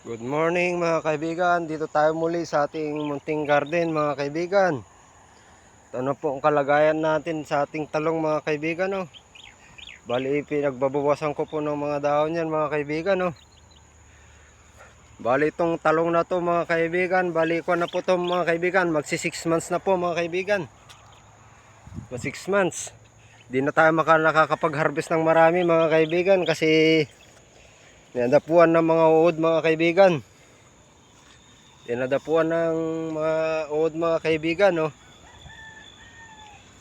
Good morning mga kaibigan, dito tayo muli sa ating munting garden mga kaibigan. Ito na po ang kalagayan natin sa ating talong mga kaibigan. Bali pinagbabawasan ko po ng mga dahon yan mga kaibigan. Bali itong talong na to mga kaibigan, bali ko na po to mga kaibigan, magsi 6 months na po mga kaibigan. Mag 6 months. Di na tayo nakakapag-harvest ng marami mga kaibigan kasi nadapuan ng mga uod mga kaibigan. Nadapuan ng mga uod mga kaibigan.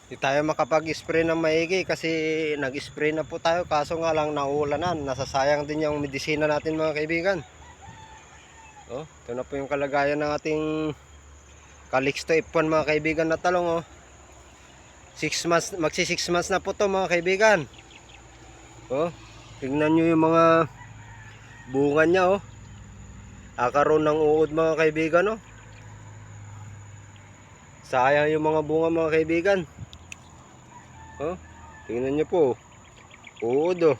Di tayo makapag-spray ng maigi kasi nag-spray na po tayo kaso nga lang naulanan. Nasasayang din yung medisina natin mga kaibigan. Ito na po yung kalagayan ng ating Calixto F1 mga kaibigan na talong. 6 months, magsi 6 months na po to mga kaibigan. Tingnan nyo yung mga bunga nya. Akaroon ng uod mga kaibigan. Sayang yung mga bunga mga kaibigan. Tingnan nyo po. Uod.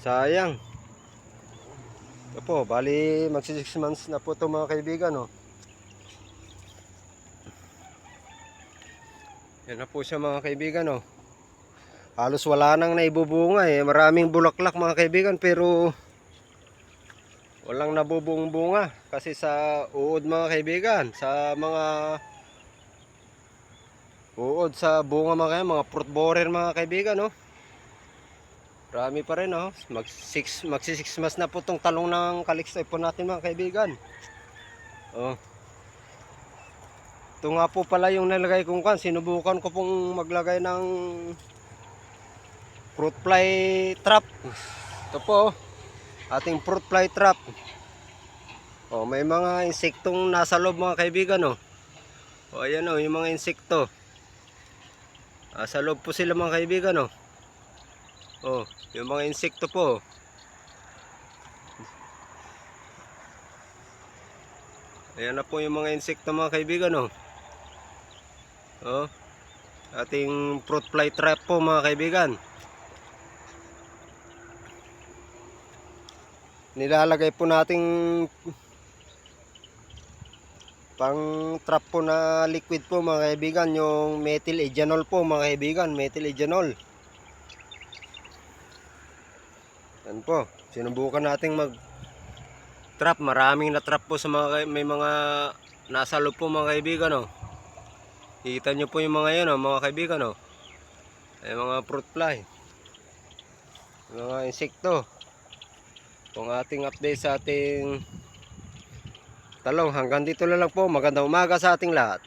Sayang. Ito po, bali magsi 6 months na po ito mga kaibigan. Yan na po siya mga kaibigan. Halos wala nang naibubunga Maraming bulaklak mga kaibigan pero walang nabubung bunga kasi sa uod mga kaibigan, sa mga uod sa bunga mga fruit borer mga kaibigan. Marami pa rin. Magsi 6 months na po tong talong ng Calixto po natin mga kaibigan. Ito nga po pala yung nalagay kong kan. Sinubukan ko pong maglagay ng fruit fly trap. Ito po ating fruit fly trap. May mga insektong nasa loob mga kaibigan. Ayan yung mga insekto. Sa loob po sila mga kaibigan. Yung mga insekto po. Ayan na po yung mga insekto mga kaibigan. Ating fruit fly trap po mga kaibigan. Nilalagay po nating pang trap po na liquid po mga kaibigan, yung methyl ethanol po mga kaibigan, methyl ethanol. Yan po, sinubukan nating mag trap, maraming na trap po sa mga, may mga nasa loob po mga kaibigan. Kita nyo po yung mga yun mga kaibigan. Ay mga fruit fly, mga insekto. Itong ating update sa ating talong. Hanggang dito na lang po. Magandang umaga sa ating lahat.